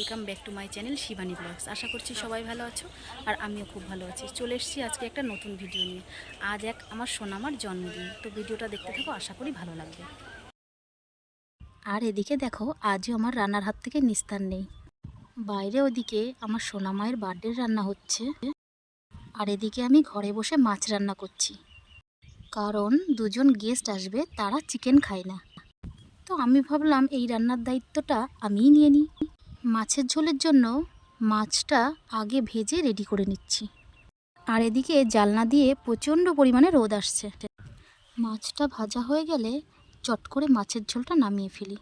Welcome back to my channel Shivani blogs. আশা করছি সবাই ভালো আছো আর আমিও খুব ভালো আছি। চলে এসেছি আজকে একটা নতুন ভিডিও নিয়ে। আজ আমার সোনামার জন্মদিন, তো ভিডিওটা দেখতে থাকো, আশা করি ভালো লাগবে। আর এদিকে দেখো, আজও আমার রান্নার হাত থেকে নিস্তার নেই। বাইরে ওদিকে আমার সোনামায়ের বার্থডে রান্না হচ্ছে, আর এদিকে আমি ঘরে বসে মাছ রান্না করছি, কারণ দুজন গেস্ট আসবে, তারা চিকেন খায় না। তো আমি ভাবলাম এই রান্নার দায়িত্বটা আমিই নিয়ে নিই। মাছের ঝোলের জন্য মাছটা আগে ভেজে রেডি করে নিচ্ছি। আর এদিকে জালনা দিয়ে প্রচণ্ড পরিমাণে রোদ আসছে। মাছটা ভাজা হয়ে গেলে চট করে মাছের ঝোলটা নামিয়ে ফেলি।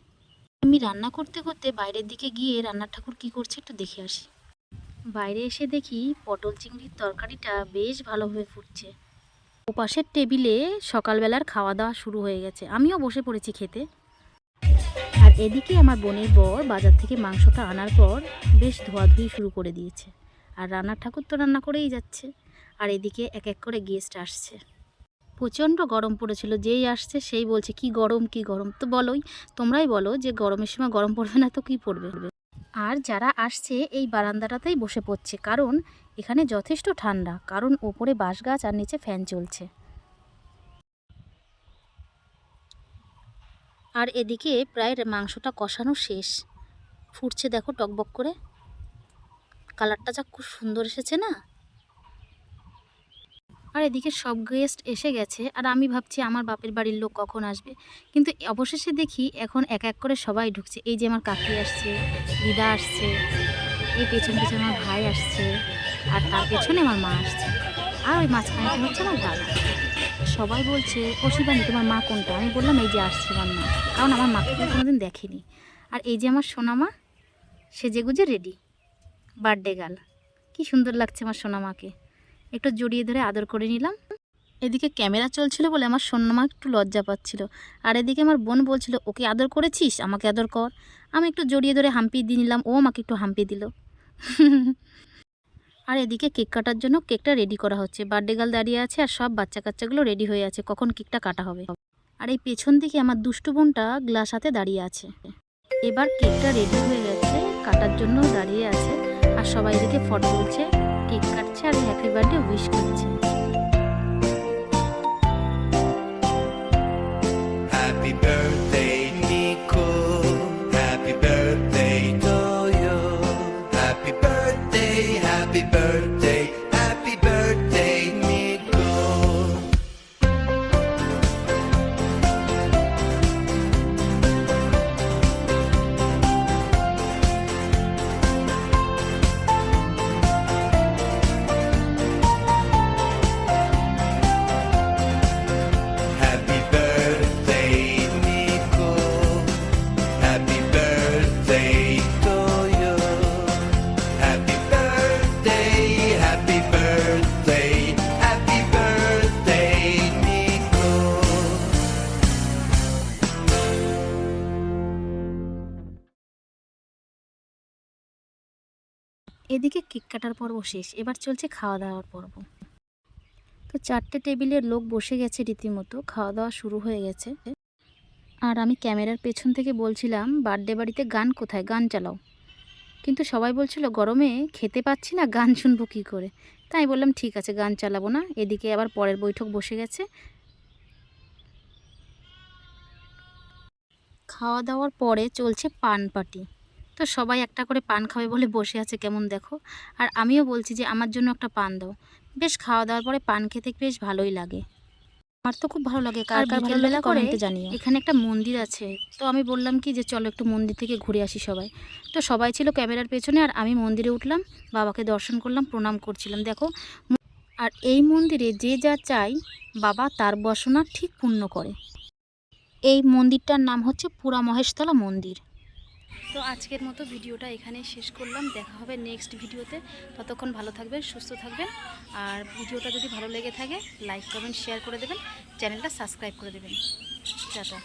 আমি রান্না করতে করতে বাইরের দিকে গিয়ে রান্নার ঠাকুর কী করছে একটু দেখে আসি। বাইরে এসে দেখি পটল চিংড়ির তরকারিটা বেশ ভালোভাবে ফুটছে। ওপাশের টেবিলে সকালবেলার খাওয়া দাওয়া শুরু হয়ে গেছে, আমিও বসে পড়েছি খেতে। আর এদিকে আমার বোনের বর বাজার থেকে মাংসটা আনার পর বেশ ধোয়াধুয়ি শুরু করে দিয়েছে। আর রান্নার ঠাকুর তো রান্না করেই যাচ্ছে, আর এদিকে এক এক করে গেস্ট আসছে। প্রচণ্ড গরম পড়েছিল, যেই আসছে সেই বলছে কি গরম কি গরম। তো বলোই, তোমরাই বলো যে গরমের সময় গরম পড়বে না তো কি পড়বে। আর যারা আসছে এই বারান্দাটাতেই বসে পড়ছে, কারণ এখানে যথেষ্ট ঠান্ডা, কারণ ওপরে বাঁশ গাছ আর নিচে ফ্যান চলছে। আর এদিকে প্রায় মাংসটা কষানো শেষ, ফুটছে দেখো টকবক করে, কালারটা যা খুব সুন্দর এসেছে না। আর এদিকে সব গেস্ট এসে গেছে, আর আমি ভাবছি আমার বাপের বাড়ির লোক কখন আসবে, কিন্তু অবশেষে দেখি এখন এক এক করে সবাই ঢুকছে। এই যে আমার কাকি আসছে, দিদা আসছে, এই পেছন পেছনে আমার ভাই আসছে, আর তার পেছনে আমার মা আসছে, আর ওই মাঝখানেটা হচ্ছে আমার দাদা। সবাই বলছে ও শিবানী তোমার মা কোনটা? আমি বললাম এই যে আসছে আমার মা, কারণ আমার মাকে কোনোদিন দেখেনি। আর এই যে আমার সোনামা সেজেগুজে রেডি, বার্থডে গার্ল। কি সুন্দর লাগছে আমার সোনামাকে, একটু জড়িয়ে ধরে আদর করে নিলাম। এদিকে ক্যামেরা চলছিল বলে আমার সোনামা একটু লজ্জা পাচ্ছিল, আর এদিকে আমার বোন বলছিল ওকে আদর করেছিস, আমাকে আদর কর। আমি একটু জড়িয়ে ধরে হাম্পি দিয়ে নিলাম, ও আমাকে একটু হাম্পি দিল। আর এদিকে কেক কাটার জন্য কেকটা রেডি করা হচ্ছে। বার্থডে গার্ল দাঁড়িয়ে আছে আর সব বাচ্চা কাচ্চাগুলো রেডি হয়ে আছে কখন কেকটা কাটা হবে। আর এই পেছন দিকে আমার দুষ্টু বোনটা গ্লাস হাতে দাঁড়িয়ে আছে। এবার কেকটা রেডি হয়ে গেছে, কাটার জন্য দাঁড়িয়ে আছে, আর সবাই এদিকে ফটো তুলছে, কেক কাটছে আর হ্যাপি বার্থডে উইশ করছে। Happy birthday Nico, happy birthday to you. Happy birthday, happy birthday, happy birthday Nico. Happy birthday Nico, happy birthday to you. Happy birthday, happy birthday, happy birthday Nico. এদিকে cake কাটার পর্ব শেষ, এবার চলছে খাওয়া দাওয়ার পর্ব। তো 4টে টেবিলের লোক বসে গেছে, রীতিমতো খাওয়া দাওয়া শুরু হয়ে গেছে। আর আমি ক্যামেরার পেছন থেকে বলছিলাম বার্থডে বাড়িতে গান কোথায়, গান চালাও। কিন্তু সবাই বলছিল গরমে খেতে পাচ্ছি না, গান শুনবো কী করে। তাই বললাম ঠিক আছে, গান চালাবো না। এদিকে আবার পরের বৈঠক বসে গেছে। খাওয়া দাওয়ার পরে চলছে পান পার্টি। তো সবাই একটা করে পান খাবে বলে বসে আছে কেমন দেখো। আর আমিও বলছি যে আমার জন্য একটা পান দাও। বেশ খাওয়া দাওয়ার পরে পান খেতে বেশ ভালোই লাগে, আমার তো খুব ভালো লাগে। কার কার ভালো লাগে কমেন্টে জানিও। এখানে একটা মন্দির আছে, তো আমি বললাম কি যে চলো একটু মন্দির থেকে ঘুরে আসি সবাই। তো সবাই ছিল ক্যামেরার পেছনে, আর আমি মন্দিরে উঠলাম, বাবাকে দর্শন করলাম, প্রণাম করছিলাম দেখো। আর এই মন্দিরে যে যা চাই বাবা তার বাসনা ঠিক পূর্ণ করে। এই মন্দিরটার নাম হচ্ছে পুরা মহেশতলা মন্দির। তো আজকের মতো ভিডিওটা এখানেই শেষ করলাম, দেখা হবে নেক্সট ভিডিওতে। ততক্ষণ ভালো থাকবেন, সুস্থ থাকবেন। আর ভিডিওটা যদি ভালো লেগে থাকে লাইক কমেন্ট শেয়ার করে দেবেন, চ্যানেলটা সাবস্ক্রাইব করে দেবেন। টাটা।